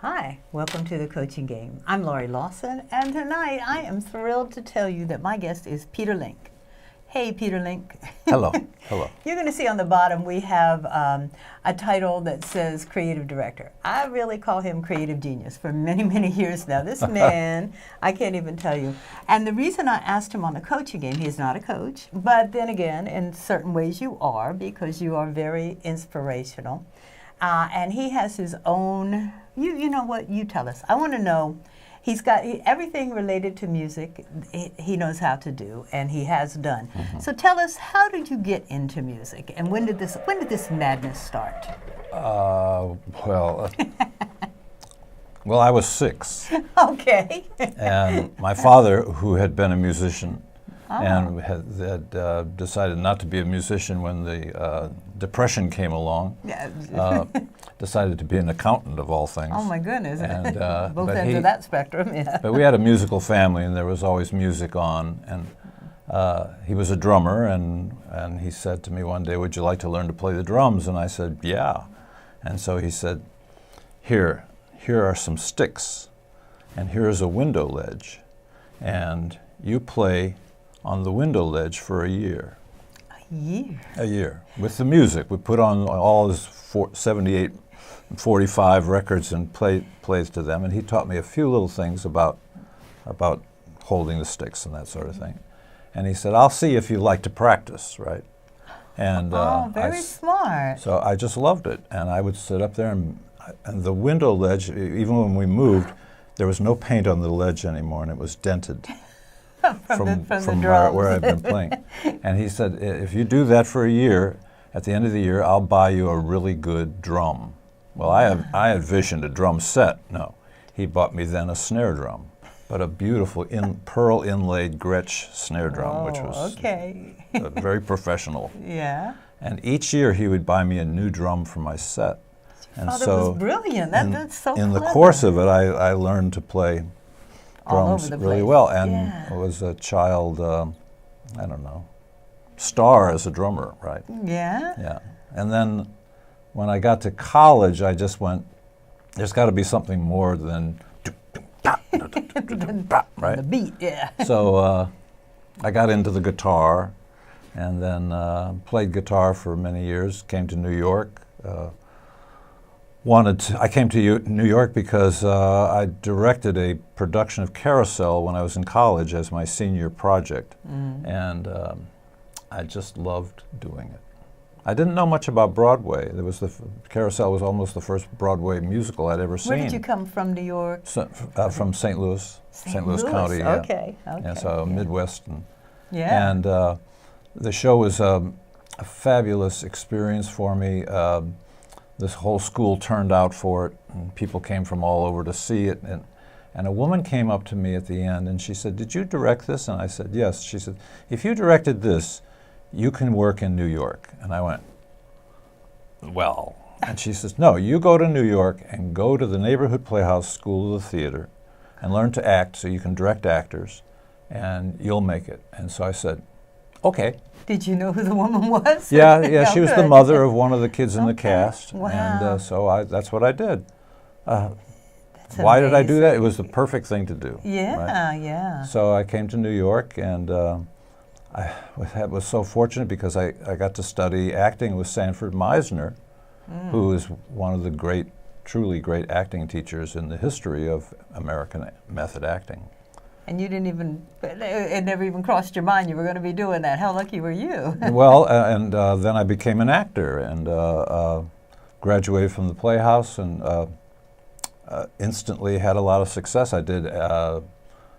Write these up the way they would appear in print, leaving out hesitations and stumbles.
Hi, welcome to the Coaching Game. I'm Laurie Lawson, and tonight I am thrilled to tell you that my guest is Peter Link. Hey, Peter Link. Hello. Hello. You're going to see on the bottom we have a title that says Creative Director. I really call him Creative Genius for many, many years now. This man, I can't even tell you. And the reason I asked him on the Coaching Game, he's not a coach, but then again, in certain ways you are, because you are very inspirational. And he has his own, you know what, you tell us. I want to know, he's got everything related to music he knows how to do, and he has done. Mm-hmm. So tell us, how did you get into music, and when did this madness start? Well, I was 6. Okay. And my father, who had been a musician, and had decided not to be a musician when the Depression came along, decided to be an accountant of all things. Oh my goodness. And, both ends of that spectrum, yeah. But we had a musical family, and there was always music on. And he was a drummer, and he said to me one day, "Would you like to learn to play the drums?" And I said, "Yeah." And so he said, here are some sticks, and here is a window ledge, and you play on the window ledge for a year. A year. With the music. We put on all his 78, 45 records and plays to them, and he taught me a few little things about holding the sticks and that sort of thing. And he said, "I'll see if you like to practice," right? And very smart. So I just loved it, and I would sit up there, and the window ledge, even when we moved, there was no paint on the ledge anymore, and it was dented. from where I've been playing. And he said, "If you do that for a year, at the end of the year, I'll buy you a really good drum." Well, I had visioned a drum set. No, he bought me then a snare drum, but a beautiful pearl inlaid Gretsch snare drum, which was very professional. Yeah. And each year he would buy me a new drum for my set. And so that was brilliant. That's so in clever. the course of it, I learned to play drums really well, and was a child, star as a drummer, right? Yeah. Yeah. And then when I got to college, I just went, there's got to be something more than right? The beat, yeah. So I got into the guitar, and then played guitar for many years, came to New York. I came to New York because I directed a production of Carousel when I was in college as my senior project, and I just loved doing it. I didn't know much about Broadway. Carousel was almost the first Broadway musical I'd ever seen. Where did you come from, New York? So, from St. Louis, St. Louis County. Yeah. Okay. Yeah, so Midwest. Yeah. And the show was a fabulous experience for me. This whole school turned out for it, and people came from all over to see it. And a woman came up to me at the end, and she said, "Did you direct this?" And I said, "Yes." She said, "If you directed this, you can work in New York." And I went, "Well." And she says, "No, you go to New York and go to the Neighborhood Playhouse School of the Theater and learn to act so you can direct actors, and you'll make it." And so I said, "Okay." Did you know who the woman was? Yeah, she was the mother of one of the kids in the cast. Wow. And so that's what I did. Why did I do that? It was the perfect thing to do. Yeah, right? Yeah. So I came to New York, and I was so fortunate because I got to study acting with Sanford Meisner, who is one of the truly great acting teachers in the history of American method acting. And you didn't even, it never even crossed your mind you were going to be doing that. How lucky were you? Well, and then I became an actor and graduated from the Playhouse and instantly had a lot of success. I did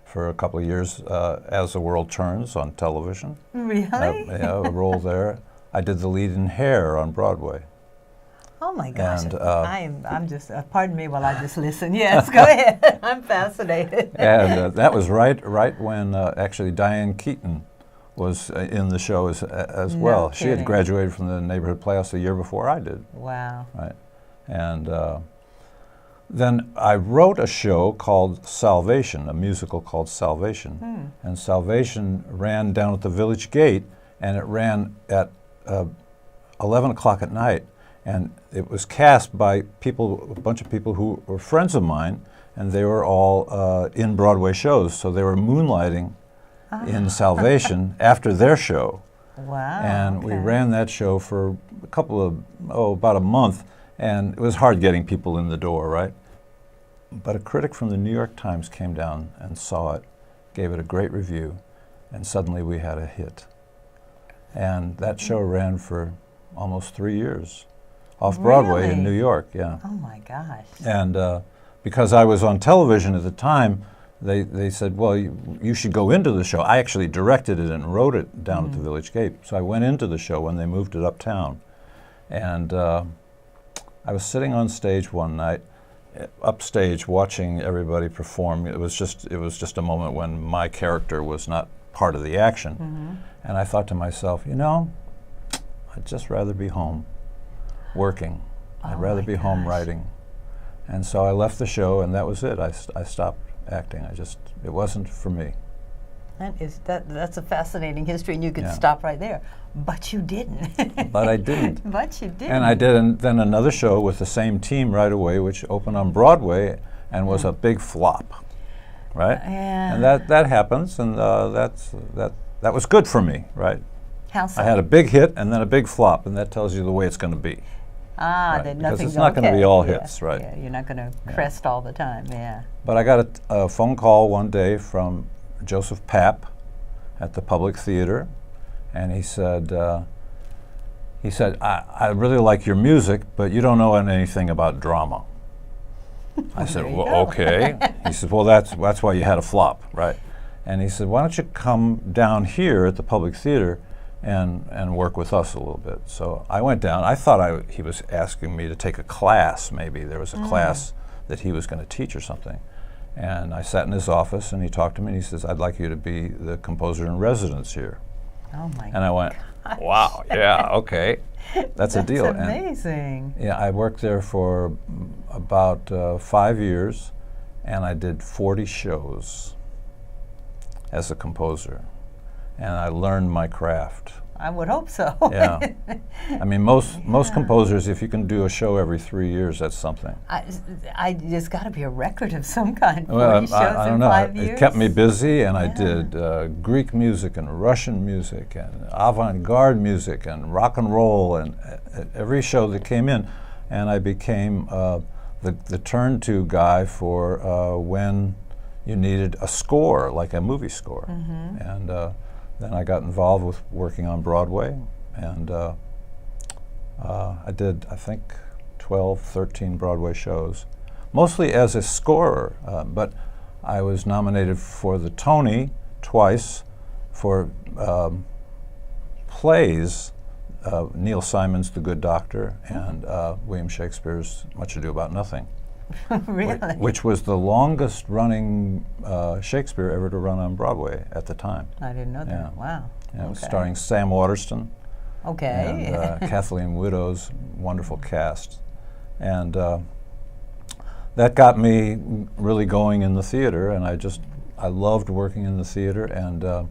for a couple of years As the World Turns on television. Really? A role there. I did the lead in Hair on Broadway. Oh my gosh! And, I'm just. Pardon me while I just listen. Yes, go ahead. I'm fascinated. And that was right when actually Diane Keaton was in the show as well. She had graduated from the Neighborhood Playhouse the year before I did. Wow. Right, and then I wrote a show called Salvation, a musical called Salvation, and Salvation ran down at the Village Gate, and it ran at 11 o'clock at night. And it was cast by people, a bunch of people who were friends of mine, and they were all in Broadway shows, so they were moonlighting in Salvation after their show. Wow. And we okay. ran that show for about a month, and it was hard getting people in the door, right? But a critic from the New York Times came down and saw it, gave it a great review, and suddenly we had a hit. And that show ran for almost 3 years, off Broadway Really? in New York, yeah. Oh my gosh. And because I was on television at the time, they said, well, you should go into the show. I actually directed it and wrote it down at the Village Gate. So I went into the show when they moved it uptown. And I was sitting on stage one night, upstage, watching everybody perform. It was just a moment when my character was not part of the action. And I thought to myself, you know, I'd just rather be home working. I'd rather be home writing. And so I left the show, and that was it. I stopped acting. It wasn't for me. That's a fascinating history, and you could Yeah. stop right there. But you didn't. But I didn't. But you didn't. And I did then another show with the same team right away, which opened on Broadway and was a big flop, right? Yeah. And that happens, and that was good for me, right? How so? I had a big hit and then a big flop, and that tells you the way it's going to be. Ah, Right, that because nothing's it's not gonna okay. be all Yeah, hits, right? Yeah, you're not going to crest all the time. Yeah. But I got a phone call one day from Joseph Papp at the Public Theater, and he said, I really like your music, but you don't know anything about drama. I said, There you well, go. okay. He said, well, that's why you had a flop, right? And he said, why don't you come down here at the Public Theater and work with us a little bit? So I went down. I thought he was asking me to take a class, maybe. There was a class that he was going to teach or something. And I sat in his office, and he talked to me, and he says, I'd like you to be the composer in residence here. Oh my And I went, wow, yeah, okay. That's a deal. That's And amazing. yeah, I worked there for about 5 years, and I did 40 shows as a composer. And I learned my craft. I would hope so. Yeah. I mean, most composers, if you can do a show every 3 years, that's something. There's got to be a record of some kind. Well, 40 shows I don't in know. 5 years. It kept me busy, and I Yeah. did Greek music and Russian music and avant-garde music and rock and roll and every show that came in. And I became the turn-to guy for when you needed a score, like a movie score. And then I got involved with working on Broadway, and I did, I think, 12, 13 Broadway shows, mostly as a scorer, but I was nominated for the Tony twice for plays, Neil Simon's The Good Doctor and William Shakespeare's Much Ado About Nothing. Really? Which was the longest running Shakespeare ever to run on Broadway at the time. I didn't know that. Yeah. Wow. Yeah, it was Okay. starring Sam Waterston Okay. and Kathleen Widow's wonderful cast. And that got me really going in the theater, and I loved working in the theater, and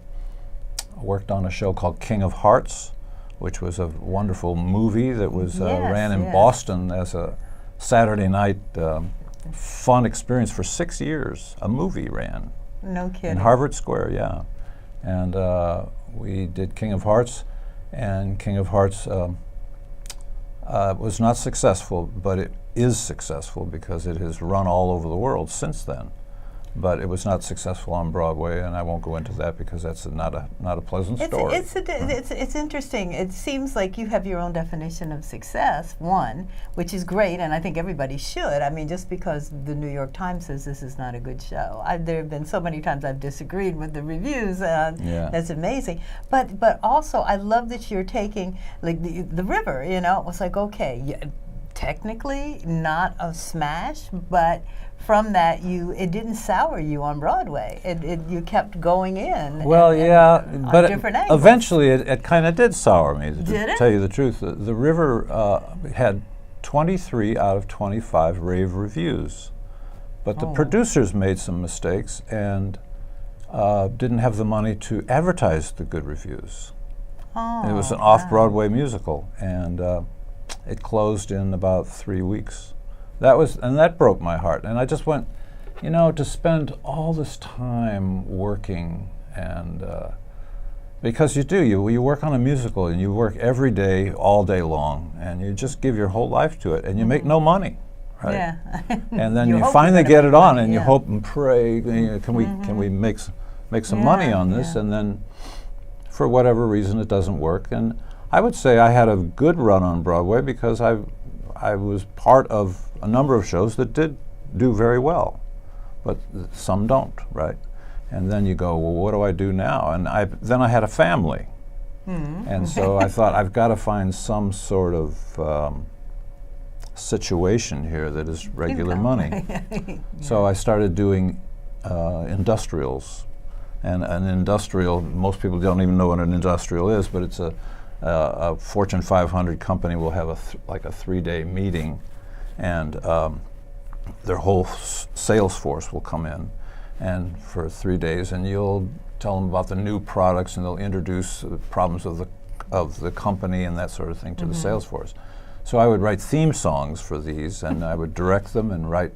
worked on a show called King of Hearts, which was a wonderful movie that was ran in yes. Boston as a Saturday night fun experience for 6 years. A movie ran No kidding. in Harvard Square, yeah. And we did King of Hearts, and King of Hearts was not successful, but it is successful because it has run all over the world since then. But it was not successful on Broadway, and I won't go into that because that's not a pleasant story. It's interesting. It seems like you have your own definition of success, one, which is great, and I think everybody should. I mean, just because the New York Times says this is not a good show. There have been so many times I've disagreed with the reviews. Yeah. That's amazing. But also, I love that you're taking, like, the river, you know. It was like, okay, technically not a smash, but from that, it didn't sour you on Broadway. You kept going in. Well, yeah, on but different angles. eventually it kind of did sour me, Did to it? tell you the truth. The River had 23 out of 25 rave reviews, but the producers made some mistakes and didn't have the money to advertise the good reviews. Oh, It was an wow. off-Broadway musical, and it closed in about 3 weeks. That broke my heart. And I just went, to spend all this time working and because you work on a musical and you work every day, all day long, and you just give your whole life to it, and you make no money, right? Yeah. And then You you hope finally you're get gonna it make on, money, and you yeah. hope and pray, can we make some money on this? Yeah. And then, for whatever reason, it doesn't work. And I would say I had a good run on Broadway because I was part of a number of shows that did do very well, but some don't, right? And then you go, well, what do I do now? And then I had a family. And so I thought, I've got to find some sort of situation here that is regular money. So I started doing industrials. And an industrial, most people don't even know what an industrial is, but it's a Fortune 500 company will have like a 3-day meeting, and their whole sales force will come in and for 3 days, and you'll tell them about the new products, and they'll introduce the problems of the company and that sort of thing to the sales force. So I would write theme songs for these, and I would direct them and write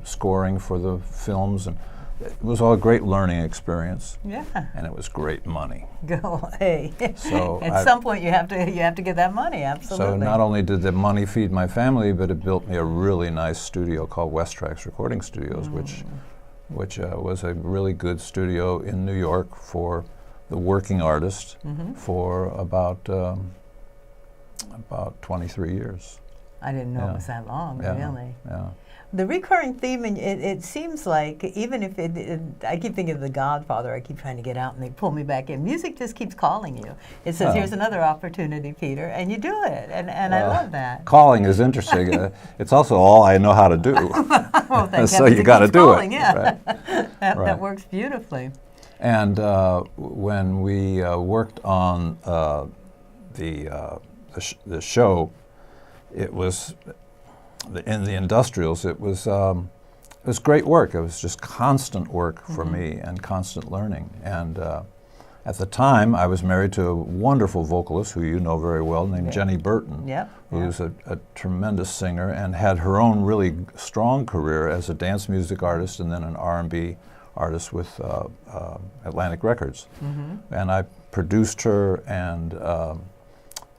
scoring for the films, and it was all a great learning experience. Yeah. And it was great money. Go, hey. So At some point you have to get that money, absolutely. So not only did the money feed my family, but it built me a really nice studio called West Tracks Recording Studios, which was a really good studio in New York for the working artist for about 23 years. I didn't know it was that long, really. Yeah. The recurring theme, and it seems like, even if I keep thinking of The Godfather, I keep trying to get out and they pull me back in. Music just keeps calling you. It says, here's another opportunity, Peter, and you do it, and I love that. Calling is interesting. It's also all I know how to do. Well, thank So heavens you got to keeps do calling, it. Yeah. Right. That works beautifully. And when we worked on the show, it was in the industrials. It was great work. It was just constant work for me and constant learning. And at the time, I was married to a wonderful vocalist who you know very well, named Jenny Burton, who's a tremendous singer and had her own really strong career as a dance music artist and then an R&B artist with Atlantic Records. And I produced her, and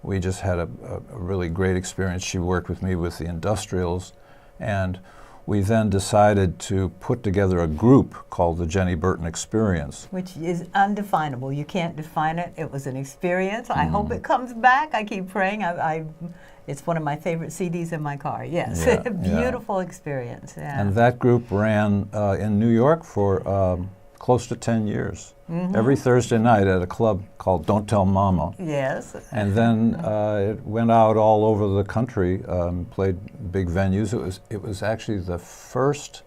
we just had a really great experience. She worked with me with the industrials, and we then decided to put together a group called the Jenny Burton Experience. Which is undefinable. You can't define it. It was an experience. I hope it comes back. I keep praying. It's one of my favorite CDs in my car. Yes, Yeah, beautiful experience. Yeah. And that group ran in New York for close to 10 years. Every Thursday night at a club called Don't Tell Mama. Yes. And then it went out all over the country, played big venues. It was actually the first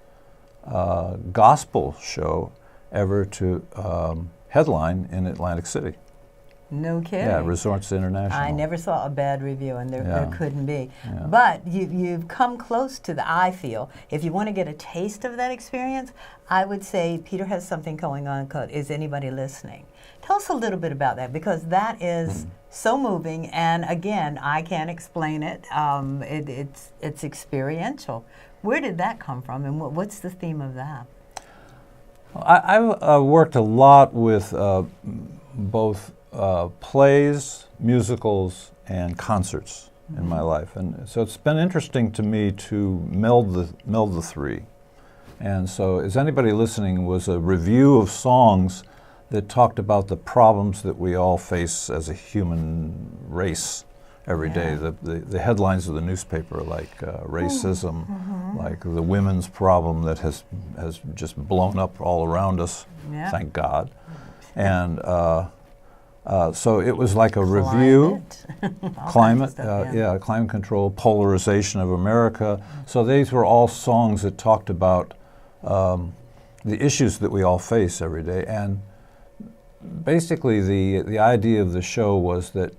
gospel show ever to headline in Atlantic City. No kidding. Yeah, Resorts International. I never saw a bad review, and there couldn't be. Yeah. But you've come close to I feel, if you want to get a taste of that experience, I would say Peter has something going on called Is Anybody Listening? Tell us a little bit about that, because that is so moving, and again, I can't explain it. It's experiential. Where did that come from, and what's the theme of that? I worked a lot with both plays, musicals, and concerts in my life, and so it's been interesting to me to meld the three. And so, Is Anybody Listening was a review of songs that talked about the problems that we all face as a human race every day. The headlines of the newspaper, like racism, like the women's problem that has just blown up all around us, thank God. And so it was like a review. Climate, climate control, polarization of America. So these were all songs that talked about the issues that we all face every day. And basically the idea of the show was that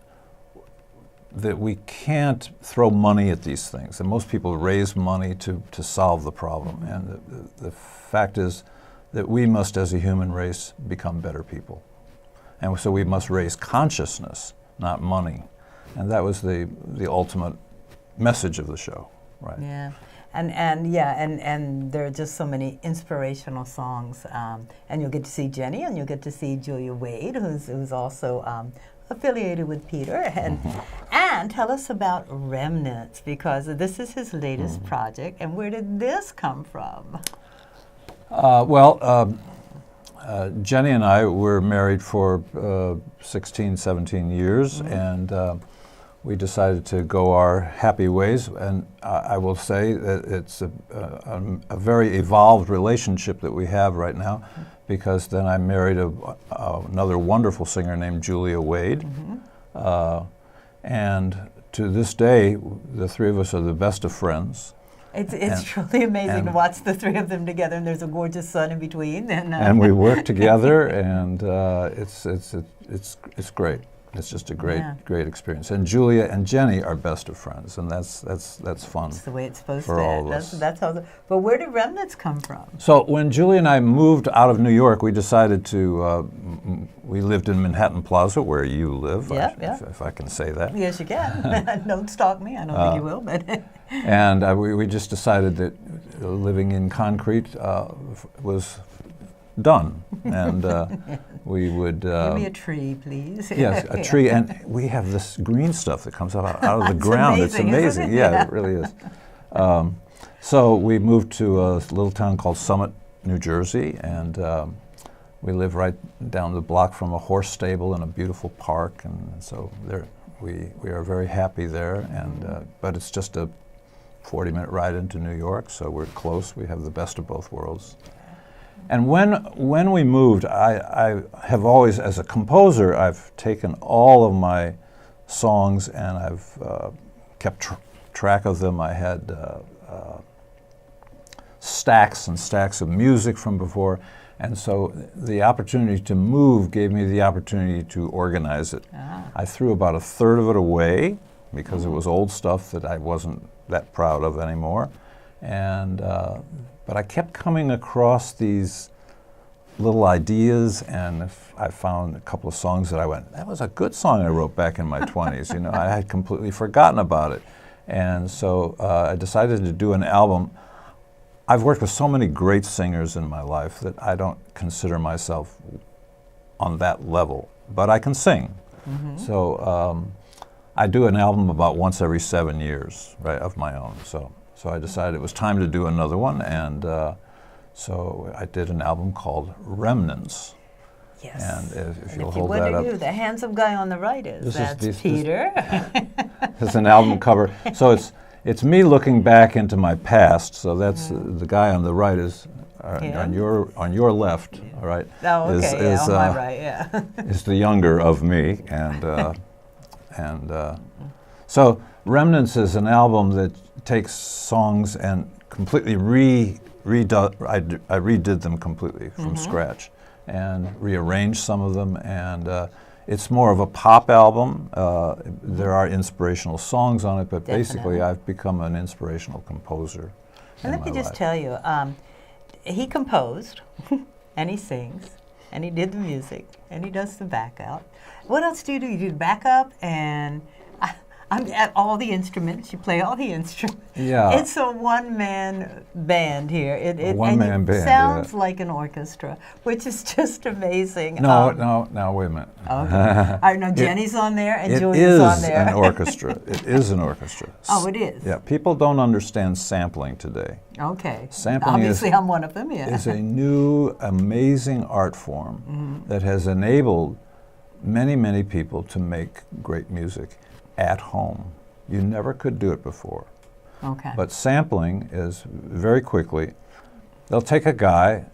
we can't throw money at these things. And most people raise money to solve the problem. And the fact is that we must, as a human race, become better people. And so we must raise consciousness, not money. And that was the ultimate message of the show, right? Yeah. And there are just so many inspirational songs. And you'll get to see Jenny, and you'll get to see Julia Wade, who's also affiliated with Peter. And tell us about Remnants, because this is his latest project. And where did this come from? Jenny and I were married for 16, 17 years, and we decided to go our happy ways. And I will say that it's a very evolved relationship that we have right now, because then I married another wonderful singer named Julia Wade. And to this day, the three of us are the best of friends. It's truly amazing to watch the three of them together, and there's a gorgeous son in between. And we work together, and it's great. It's just a great experience. And Julia and Jenny are best of friends, and that's fun. That's the way it's supposed for to. All of us. That's how. But where did Remnants come from? So when Julia and I moved out of New York, we decided to. We lived in Manhattan Plaza, where you live. If I can say that. Yes, you can. Don't stalk me. I don't think you will, but. And we just decided that living in concrete was done, and we would give me a tree, please. Yes, a tree, and we have this green stuff that comes out of the ground. Amazing, it's amazing. Yeah, it really is. So we moved to a little town called Summit, New Jersey, and we live right down the block from a horse stable in a beautiful park, and so we are very happy there. And but it's just a 40-minute ride into New York, so we're close. We have the best of both worlds. And when we moved, I have always, as a composer, I've taken all of my songs and I've kept track of them. I had stacks and stacks of music from before, and so the opportunity to move gave me the opportunity to organize it. I threw about a third of it away because it was old stuff that I wasn't that proud of anymore, and but I kept coming across these little ideas, and I found a couple of songs that I went, that was a good song I wrote back in my 20s. You know, I had completely forgotten about it, and so I decided to do an album. I've worked with so many great singers in my life that I don't consider myself on that level, but I can sing. So I do an album about once every 7 years, right, of my own. So I decided it was time to do another one, and so I did an album called Remnants. Yes. And if you'll you hold that up. wonder who the handsome guy on the right is, that's Peter. It's an album cover. So it's me looking back into my past. So that's the guy on the right is on your left. All right. Oh, okay. On my right. Yeah. Is the younger of me, and so Remnants is an album that takes songs and completely I redid them completely from scratch and rearranged some of them, and it's more of a pop album. There are inspirational songs on it, but basically I've become an inspirational composer. And let me just tell you, he composed, and he sings, and he did the music, and he does the backup. What else do? You do backup, and I'm at all the instruments. You play all the instruments. Yeah. It's a one-man band here. One-man band. Sounds like an orchestra, which is just amazing. No, wait a minute. Okay. All right, now Jenny's on there and Julia's on there. It is an orchestra. It is an orchestra. Oh, it is? Yeah, people don't understand sampling today. Okay. Sampling Obviously, I'm one of them, yeah. is a new, amazing art form that has enabled many, many people to make great music at home. You never could do it before. Okay. But sampling is very quickly, they'll take a guy,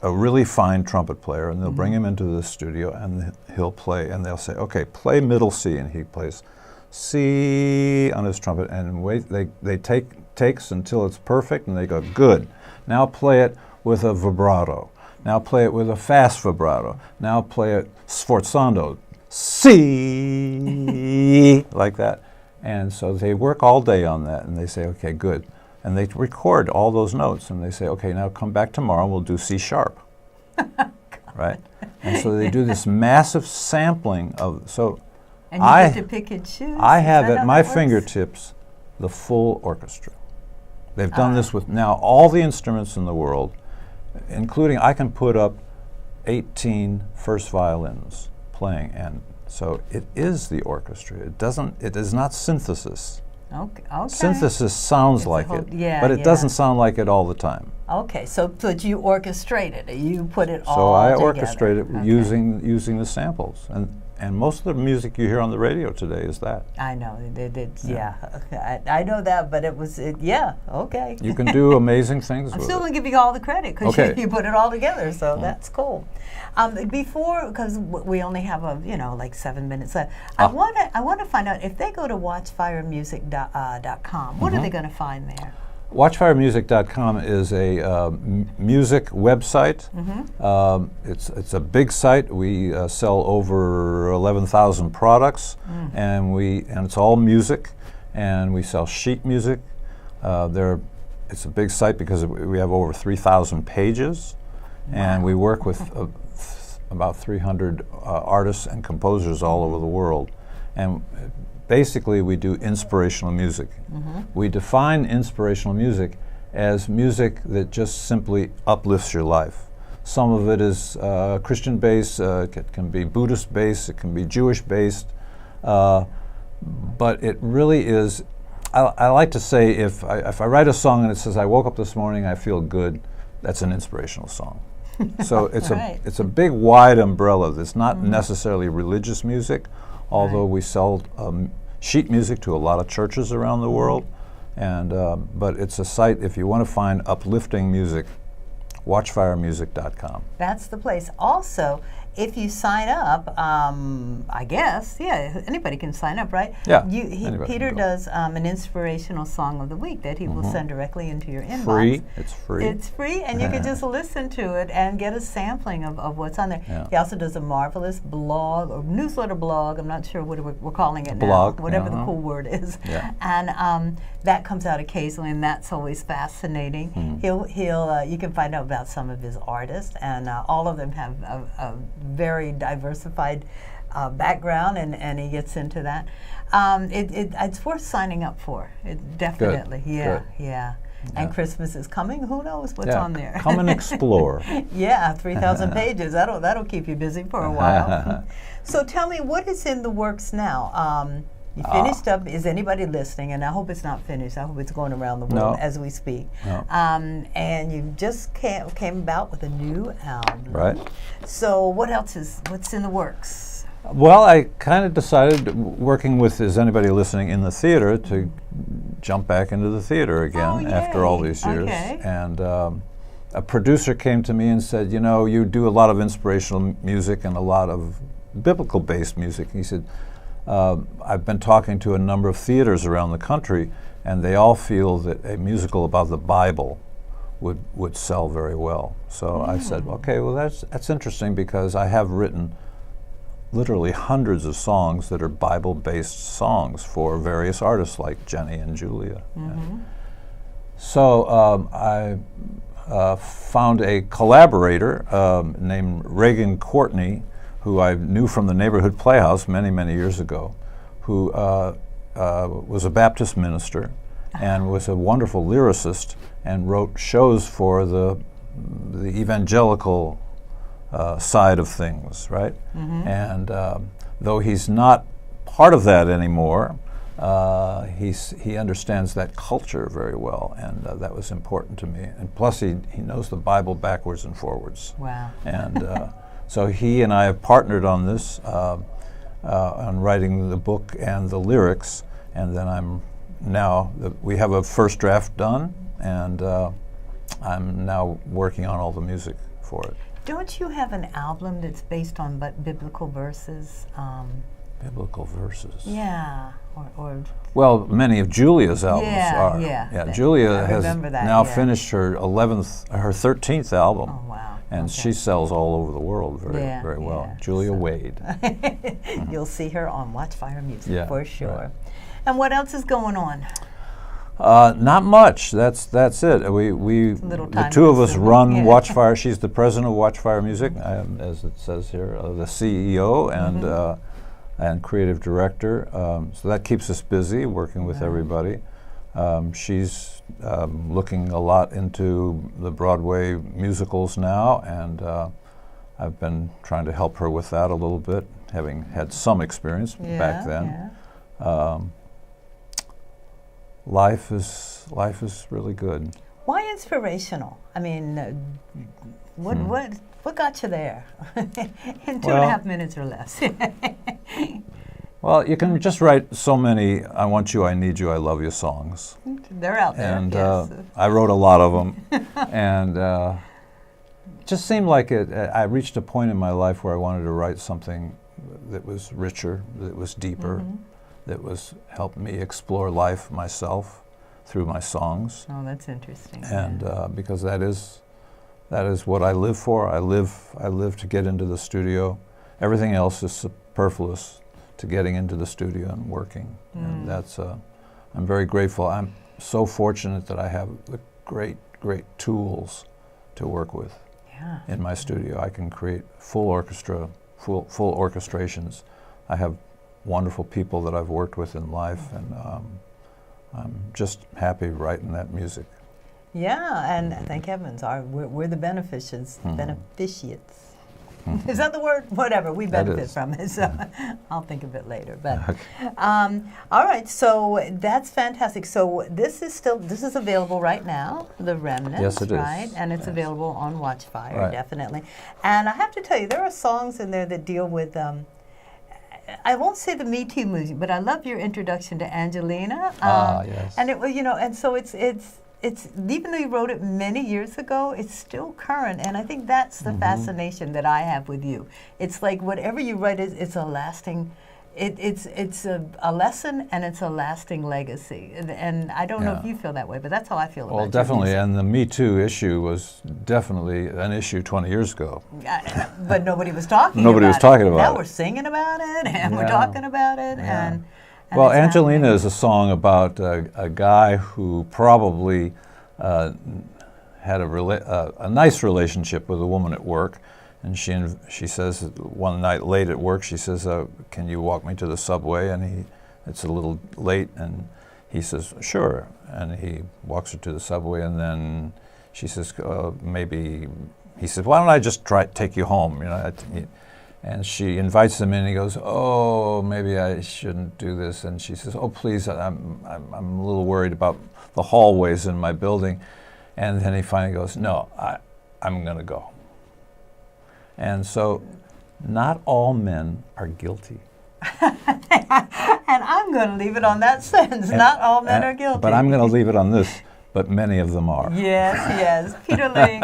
a really fine trumpet player, and they'll bring him into the studio and he'll play, and they'll say, okay, play middle C, and he plays C on his trumpet, and wait, they take takes until it's perfect, and they go, good. Now play it with a vibrato. Now play it with a fast vibrato. Now play it sforzando. C, like that. And so they work all day on that, and they say, okay, good. And they record all those notes, and they say, okay, now come back tomorrow, and we'll do C sharp. Right? And so they do this massive sampling of, so and you get to pick and choose. I have at my fingertips the full orchestra. They've done this with now all the instruments in the world, including I can put up 18 first violins playing, and so it is the orchestra. It is not synthesis. Okay. Synthesis sounds like it, yeah, but it doesn't sound like it all the time. Okay, so but you orchestrate it. You put it all So I together. orchestrate it using the samples, and most of the music you hear on the radio today is that. I know. I know that, but yeah, okay. You can do amazing things I'm with still it. going to give you all the credit because Okay. you put it all together, so that's cool. Because we only have like 7 minutes left, I want to find out if they go to watchfiremusic.com, what are they going to find there? Watchfiremusic.com is a music website. It's a big site. We sell over 11,000 products, and it's all music, and we sell sheet music. It's a big site because we have over 3,000 pages, and we work with about 300 artists and composers all over the world, and basically we do inspirational music. We define inspirational music as music that just simply uplifts your life. Some of it is Christian based, it can be Buddhist based, it can be Jewish based, but it really is, I like to say if I write a song and it says I woke up this morning, I feel good, that's an inspirational song. So it's a big wide umbrella that's not necessarily religious music, although we sell sheet music to a lot of churches around the world, and but it's a site, if you want to find uplifting music, watchfiremusic.com. That's the place. Also, if you sign up, I guess, anybody can sign up, right? Yeah, Peter does an inspirational song of the week that he will send directly into your inbox. Free. It's free. It's free, and you can just listen to it and get a sampling of what's on there. Yeah. He also does a marvelous blog, or newsletter blog, I'm not sure what we're calling it now. Blog, Whatever the cool word is. Yeah. And that comes out occasionally, and that's always fascinating. You can find out about some of his artists, and all of them have a very diversified background, and he gets into that. It's worth signing up for. Definitely. Good. Yeah. And Christmas is coming. Who knows what's on there? Come and explore. Yeah, 3,000 pages. That'll keep you busy for a while. So tell me, what is in the works now? You finished up. Is anybody listening? And I hope it's not finished. I hope it's going around the world as we speak. No. And you just came about with a new album. Right. So what's in the works? Well, I kind of decided, working with Is Anybody Listening in the theater, to jump back into the theater again after all these years. Okay. And a producer came to me and said, you do a lot of inspirational music and a lot of biblical-based music. He said, I've been talking to a number of theaters around the country, and they all feel that a musical about the Bible would sell very well. So I said, okay, well that's interesting, because I have written literally hundreds of songs that are Bible-based songs for various artists like Jenny and Julia. So I found a collaborator named Reagan Courtney, who I knew from the Neighborhood Playhouse many, many years ago, who was a Baptist minister and was a wonderful lyricist and wrote shows for the evangelical side of things, right? And though he's not part of that anymore, he understands that culture very well, and that was important to me. And plus, he knows the Bible backwards and forwards. Wow. And so he and I have partnered on this, on writing the book and the lyrics, and then we have a first draft done, and I'm now working on all the music for it. Don't you have an album that's based on biblical verses? Biblical verses? Yeah. Well, many of Julia's albums are. Yeah. Julia has now yeah. finished her 13th album. Oh, wow. And Okay. she sells all over the world very well. Yeah. Julia Wade. You'll see her on Watchfire Music for sure. Right. And what else is going on? Not much. That's it. We the two of us run Watchfire. She's the president of Watchfire Music, as it says here, the CEO and creative director. So that keeps us busy working with everybody. She's looking a lot into the Broadway musicals now, and I've been trying to help her with that a little bit, having had some experience back then. Yeah. Life is really good. Why inspirational? I mean, what got you there? In 2.5 minutes or less. Well, you can just write so many "I want you, I need you, I love you" songs. They're out there. And yes. I wrote a lot of them, and it just seemed like I reached a point in my life where I wanted to write something that was richer, that was deeper, that was helped me explore life myself through my songs. Oh, that's interesting. And because that is what I live for. I live to get into the studio. Everything else is superfluous to getting into the studio and working. And that's I'm very grateful. I'm so fortunate that I have the great tools to work with. Yeah. In my studio, I can create full orchestrations. I have wonderful people that I've worked with in life, and I'm just happy writing that music. Yeah, and thank heavens, we're the beneficiaries. Is that the word? Whatever, we benefit from it, so I'll think of it later. But all right, so that's fantastic. So this is available right now, The Remnants, yes, it right? is. And it's available on Watchfire, Right. definitely. And I have to tell you, there are songs in there that deal with, I won't say the Me Too movement, but I love your introduction to Angelina. Yes. And it was, and so it's even though you wrote it many years ago, it's still current, and I think that's the fascination that I have with you. It's like whatever you write it's a lasting, it's a lesson, and it's a lasting legacy. And I don't know if you feel that way, but that's how I feel about it. Well, definitely, and the Me Too issue was definitely an issue 20 years ago. But nobody was talking. Nobody was talking about it. Now we're singing about it, and we're talking about it, and well, it's Angelina happening. is a song about a guy who probably had a nice relationship with a woman at work, and she says one night late at work, she says, "Can you walk me to the subway?" And it's a little late, and he says, "Sure," and he walks her to the subway, and then she says, "Maybe," he says, "Why don't I just take you home?" And she invites him in, and he goes, "Oh, maybe I shouldn't do this." And she says, "Oh, please, I'm a little worried about the hallways in my building." And then he finally goes, "No, I'm going to go." And so not all men are guilty. And I'm going to leave it on that sentence. Not all men are guilty. But I'm going to leave it on this, but many of them are. Yes. Peter Ling,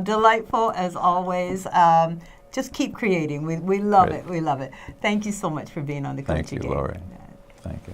delightful as always. Just keep creating. We love it. We love it. Thank you so much for being on the Coaching Thank you, Game. Laurie. Thank you.